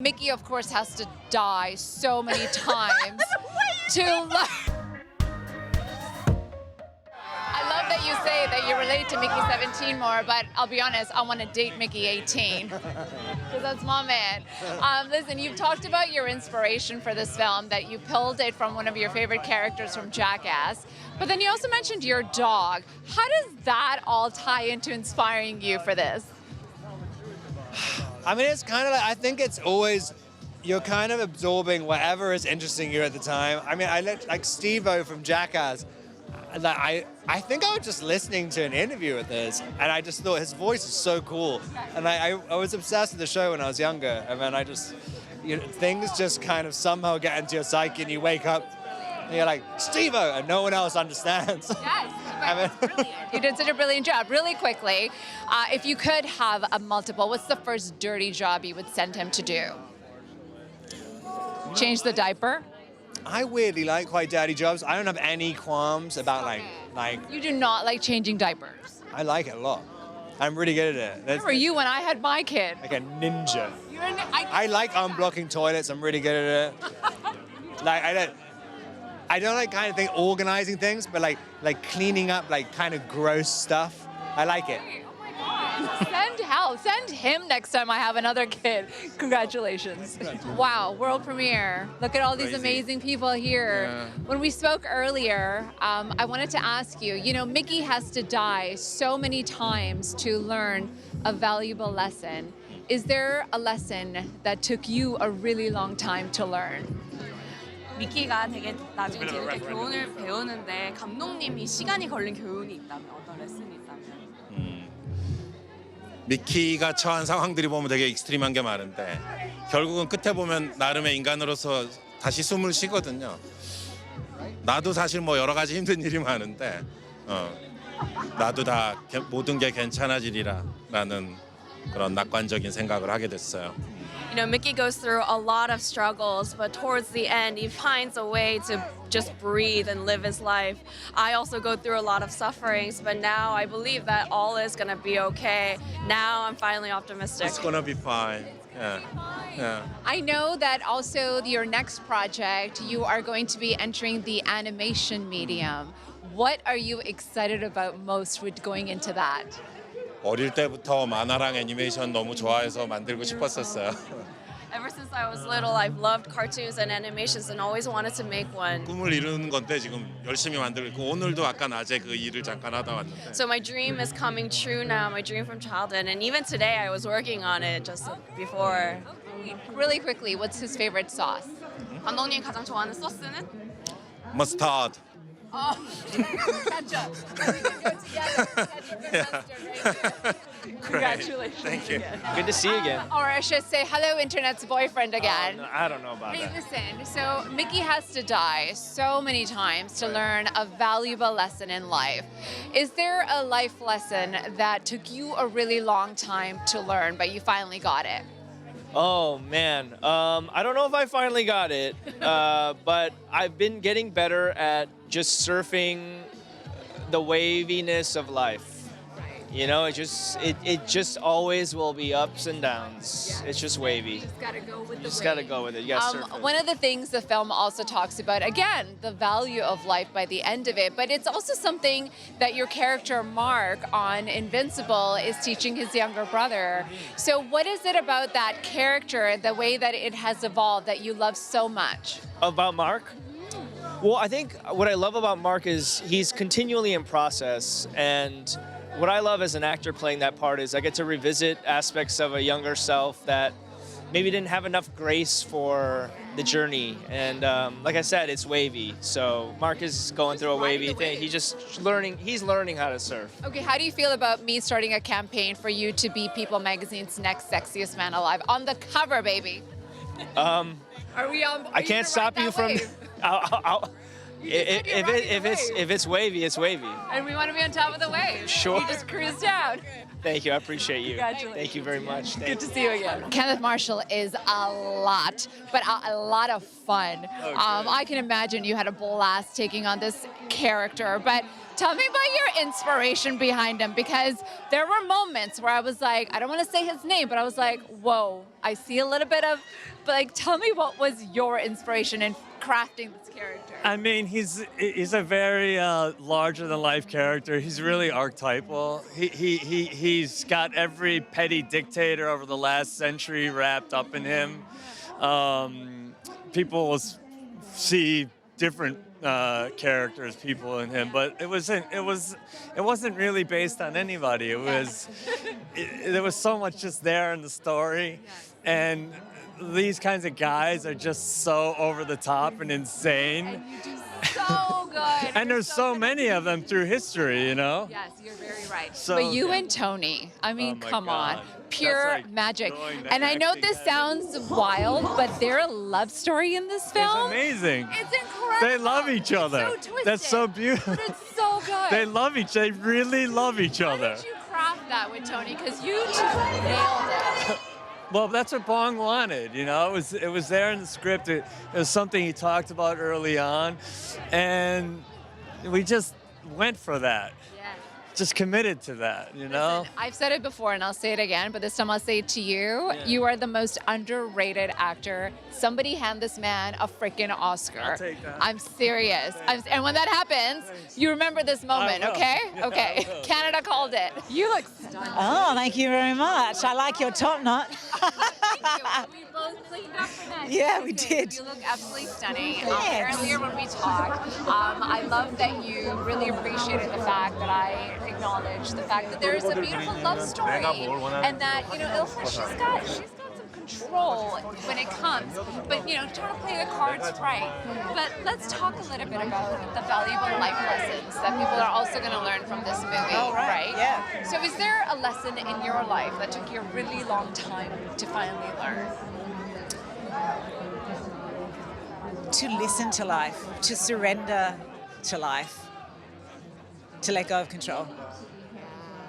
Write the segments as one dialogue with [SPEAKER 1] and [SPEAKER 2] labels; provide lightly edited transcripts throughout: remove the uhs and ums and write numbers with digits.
[SPEAKER 1] Mickey, of course, has to die so many times to learn. I love that you say that you relate to Mickey 17 more, but I'll be honest, I want to date Mickey 18 because that's my man. Listen, you've talked about your inspiration for this film, that you pulled it from one of your favorite characters from Jackass, but then you also mentioned your dog. How does that all tie into inspiring you for this?
[SPEAKER 2] I mean, it's kind of like, I think it's always, you're kind of absorbing whatever is interesting you at the time. I mean, I like Steve-O from Jackass. Like, I think I was just listening to an interview with this, and I just thought his voice is so cool. And I was obsessed with the show when I was younger. And then things just kind of somehow get into your psyche, and you wake up, and you're like, Steve-O, and no one else understands.
[SPEAKER 1] Yes, brilliant. You did such a brilliant job. Really quickly, if you could have a multiple, what's the first dirty job you would send him to do? Change the diaper?
[SPEAKER 2] I weirdly like quite dirty jobs. I don't have any qualms about like.
[SPEAKER 1] You do not like changing diapers.
[SPEAKER 2] I like it a lot. I'm really good at it.
[SPEAKER 1] Where were you when I had my kid?
[SPEAKER 2] Like a ninja.
[SPEAKER 1] I
[SPEAKER 2] like unblocking toilets. I'm really good at it. Like I don't like kind of organizing things, but like cleaning up like kind of gross stuff. I like it.
[SPEAKER 1] Oh my God. Send him next time I have another kid. Congratulations. Wow, world premiere. Look at all these amazing people here.
[SPEAKER 3] Yeah.
[SPEAKER 1] When we spoke earlier, I wanted to ask you, Mickey has to die so many times to learn a valuable lesson. Is there a lesson that took you a really long time to learn?
[SPEAKER 4] 미키가 되게 나중에 재밌게 교훈을 배우는데 감독님이 시간이 걸린 교훈이 있다면 어떤 레슨이 있다면?
[SPEAKER 3] 미키가 처한 상황들이 보면 되게 익스트림한 게 많은데 결국은 끝에 보면 나름의 인간으로서 다시 숨을 쉬거든요. 나도 사실 뭐 여러 가지 힘든 일이 많은데 나도 다 모든 게 괜찮아지리라라는 그런 낙관적인 생각을 하게 됐어요.
[SPEAKER 4] Mickey goes through a lot of struggles, but towards the end, he finds a way to just breathe and live his life. I also go through a lot of sufferings, but now I believe that all is going to be okay. Now I'm finally optimistic.
[SPEAKER 3] It's gonna be fine. Yeah.
[SPEAKER 1] I know that also your next project, you are going to be entering the animation medium. What are you excited about most with going into that?
[SPEAKER 3] 어릴 때부터 만화랑 애니메이션 너무 좋아해서 만들고 싶었었어요.
[SPEAKER 4] Ever since I was little, I've loved cartoons and animations and always wanted to make one.
[SPEAKER 3] 꿈을 이루는 건데 지금 열심히 만들고 있고 오늘도 아까 낮에 그 일을 잠깐 하다 왔는데.
[SPEAKER 4] So my dream is coming true now, my dream from childhood, and even today I was working on it just before.
[SPEAKER 1] Really quickly, what's his favorite sauce?
[SPEAKER 4] 감독님 가장 좋아하는 소스는?
[SPEAKER 3] Mustard.
[SPEAKER 1] Oh, ketchup. We can go together. Ketchup and mustard right there. Congratulations.
[SPEAKER 3] Thank you.
[SPEAKER 1] Again.
[SPEAKER 5] Good to see you again.
[SPEAKER 1] Or I should say, hello, Internet's boyfriend again.
[SPEAKER 5] No, I don't know about
[SPEAKER 1] Hey,
[SPEAKER 5] that.
[SPEAKER 1] listen, so Mickey has to die so many times to learn a valuable lesson in life. Is there a life lesson that took you a really long time to learn, but you finally got it?
[SPEAKER 5] Oh man, I don't know if I finally got it, but I've been getting better at just surfing the waviness of life. It just always will be ups and downs.
[SPEAKER 1] Yeah.
[SPEAKER 5] It's just wavy.
[SPEAKER 1] You just gotta go with
[SPEAKER 5] You just gotta go with it. You gotta surf it.
[SPEAKER 1] One of the things the film also talks about, again, the value of life by the end of it, but it's also something that your character Mark on Invincible is teaching his younger brother. So what is it about that character, the way that it has evolved, that you love so much?
[SPEAKER 5] About Mark? Well, I think what I love about Mark is he's continually in process, and what I love as an actor playing that part is I get to revisit aspects of a younger self that maybe didn't have enough grace for the journey. And like I said, it's wavy. So Mark is going through a wavy thing. He's learning how to surf.
[SPEAKER 1] Okay, how do you feel about me starting a campaign for you to be People Magazine's next sexiest man alive? On the cover, baby. Are we on?
[SPEAKER 5] I can't stop you from. If it's wavy, it's wavy.
[SPEAKER 1] And we want to be on top of the wave.
[SPEAKER 5] Sure.
[SPEAKER 1] You just cruise down.
[SPEAKER 5] Thank you. I appreciate you.
[SPEAKER 1] Congratulations.
[SPEAKER 5] Thank you very much.
[SPEAKER 1] Good to see you again. Kenneth Marshall is a lot, but a lot of fun. I can imagine you had a blast taking on this character, but tell me about your inspiration behind him, because there were moments where I was like, I don't want to say his name, but I was like, whoa, I see a little bit of, but like, tell me what was your inspiration in crafting this character?
[SPEAKER 6] I mean, he's a very larger-than-life character. He's really archetypal. He's got every petty dictator over the last century wrapped up in him. People will see different people in him, but it wasn't really based on anybody. There was so much just there in the story, and these kinds of guys are just so over the top and insane.
[SPEAKER 1] And you do so good.
[SPEAKER 6] And there's so many of them through history, you know?
[SPEAKER 1] Yes, you're very right.
[SPEAKER 6] So
[SPEAKER 1] but you
[SPEAKER 6] good.
[SPEAKER 1] and Toni, I mean,
[SPEAKER 6] Oh my
[SPEAKER 1] come
[SPEAKER 6] God.
[SPEAKER 1] on. Pure
[SPEAKER 6] That's like
[SPEAKER 1] magic.
[SPEAKER 6] going to
[SPEAKER 1] And I know
[SPEAKER 6] acting
[SPEAKER 1] this
[SPEAKER 6] heaven.
[SPEAKER 1] sounds wild, but their love story in this
[SPEAKER 6] It's
[SPEAKER 1] film,
[SPEAKER 6] amazing.
[SPEAKER 1] it's incredible.
[SPEAKER 6] They love each other.
[SPEAKER 1] It's so twisted,
[SPEAKER 6] That's so beautiful.
[SPEAKER 1] but it's so good.
[SPEAKER 6] They really love each
[SPEAKER 1] How
[SPEAKER 6] other.
[SPEAKER 1] did you craft that with Toni? Because you two nailed it.
[SPEAKER 6] Well, that's what Bong wanted, you know. It was there in the script. It was something he talked about early on, and we just went for that.
[SPEAKER 1] Yeah.
[SPEAKER 6] Just committed to that, you know.
[SPEAKER 1] Listen, I've said it before and I'll say it again, but this time I'll say it to you.
[SPEAKER 6] Yeah.
[SPEAKER 1] You are the most underrated actor. Somebody hand this man a freaking Oscar.
[SPEAKER 6] I'll take that.
[SPEAKER 1] I'm serious. And when that happens, you remember this moment,
[SPEAKER 6] will.
[SPEAKER 1] okay?
[SPEAKER 6] Yeah,
[SPEAKER 1] okay.
[SPEAKER 6] I will.
[SPEAKER 1] Canada called it. You look stunning.
[SPEAKER 7] Oh, thank you very much. I like your top knot.
[SPEAKER 1] Thank you. We both cleaned up for that.
[SPEAKER 7] Yeah,
[SPEAKER 1] You
[SPEAKER 7] we
[SPEAKER 1] did.
[SPEAKER 7] did.
[SPEAKER 1] You look absolutely stunning.
[SPEAKER 7] Thanks.
[SPEAKER 1] Earlier when we talked, I love that you really appreciated the fact that I acknowledged the fact that there's a beautiful love story, and that Ilsa, she's got some control when it comes, but trying to play the cards right. But let's talk a little bit about the valuable life lessons that people are also going to learn from this movie,
[SPEAKER 7] Oh, right. Yeah.
[SPEAKER 1] So is there a lesson in your life that took you a really long time to finally learn?
[SPEAKER 7] To listen to life, to surrender to life, to let go of control.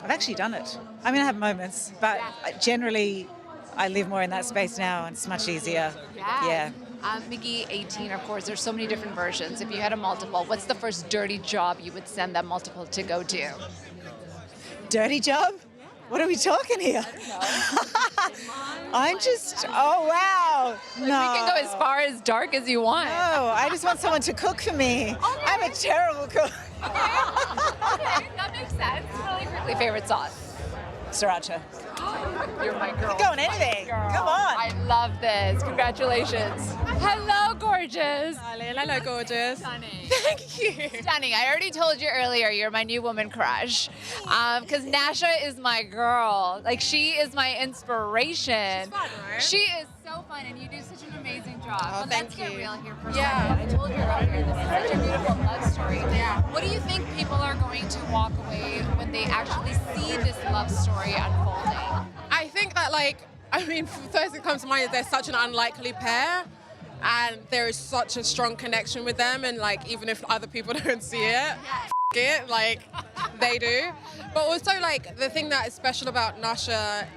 [SPEAKER 7] I've actually done it. I mean, I have moments, but generally I live more in that space now, and it's much easier. Yeah.
[SPEAKER 1] Mickey 18, of course, there's so many different versions. If you had a multiple, what's the first dirty job you would send that multiple to go do?
[SPEAKER 7] Dirty job? What are we talking here? I'm just, oh wow. No.
[SPEAKER 1] We can go as far as dark as you want.
[SPEAKER 7] No, I just want someone to cook for me. I'm a terrible cook.
[SPEAKER 1] Okay, that makes sense. Really quickly, favorite sauce?
[SPEAKER 7] Sriracha.
[SPEAKER 1] You're my girl.
[SPEAKER 7] Go on anything.
[SPEAKER 1] Girl.
[SPEAKER 7] Come on.
[SPEAKER 1] I love this. Congratulations. Hello, gorgeous.
[SPEAKER 8] Hello, gorgeous.
[SPEAKER 1] Stunning.
[SPEAKER 8] Thank you.
[SPEAKER 1] Stunning. I already told you earlier you're my new woman crush. Because Nasha is my girl. Like, she is my inspiration.
[SPEAKER 8] She's fun, right?
[SPEAKER 1] She is so fun, and you do such an amazing job.
[SPEAKER 8] Oh,
[SPEAKER 1] But
[SPEAKER 8] thank
[SPEAKER 1] let's get
[SPEAKER 8] you.
[SPEAKER 1] real here for a
[SPEAKER 8] Yeah.
[SPEAKER 1] second. I told you earlier, this is such a beautiful love story. Yeah. What do you think people are going to walk away when they actually see this love story unfolding?
[SPEAKER 8] I think that, first it comes to mind is they're such an unlikely pair, and there is such a strong connection with them, and even if other people don't see it, they do. But also, the thing that is special about Nasha,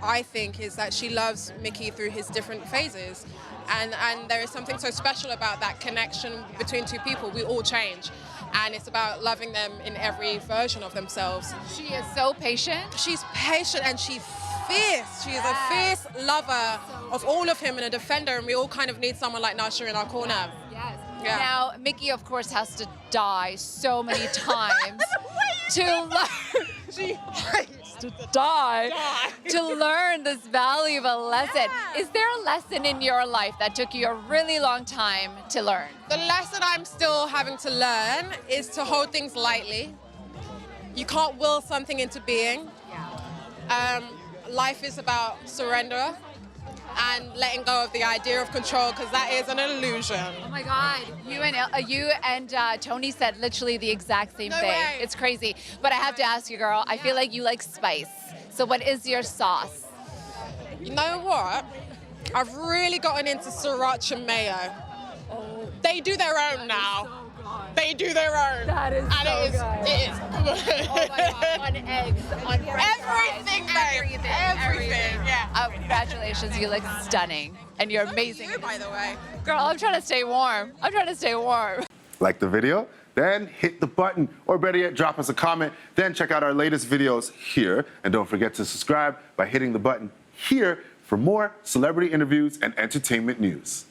[SPEAKER 8] I think, is that she loves Mickey through his different phases. And there is something so special about that connection between two people. We all change. And it's about loving them in every version of themselves.
[SPEAKER 1] She is so patient.
[SPEAKER 8] She's patient and she's fierce. She is a fierce lover of all of him and a defender. And we all kind of need someone like Nasha in our corner.
[SPEAKER 1] Yes.
[SPEAKER 8] Yeah.
[SPEAKER 1] Now, Mickey, of course, has to die so many times to learn. She has to die to learn this valuable lesson. Is there a lesson in your life that took you a really long time to learn?
[SPEAKER 8] The lesson I'm still having to learn is to hold things lightly. You can't will something into being. Life is about surrender and letting go of the idea of control, because that is an illusion.
[SPEAKER 1] Oh my God, you and Toni said literally the exact same
[SPEAKER 8] No
[SPEAKER 1] thing.
[SPEAKER 8] way.
[SPEAKER 1] It's crazy. But I have to ask you, girl, I feel like you like spice. So what is your sauce?
[SPEAKER 8] You know what? I've really gotten into sriracha mayo. They do their own now. they do their own.
[SPEAKER 1] That is
[SPEAKER 8] and
[SPEAKER 1] so
[SPEAKER 8] it is,
[SPEAKER 1] good.
[SPEAKER 8] it is.
[SPEAKER 1] Oh my God, on eggs, on french fries.
[SPEAKER 8] Everything, babe. Everything. Yeah.
[SPEAKER 1] Congratulations, you look stunning. And you're amazing.
[SPEAKER 8] You, by the way.
[SPEAKER 1] Girl, I'm trying to stay warm. I'm trying to stay warm.
[SPEAKER 9] Like the video? Then hit the button, or better yet, drop us a comment. Then check out our latest videos here. And don't forget to subscribe by hitting the button here for more celebrity interviews and entertainment news.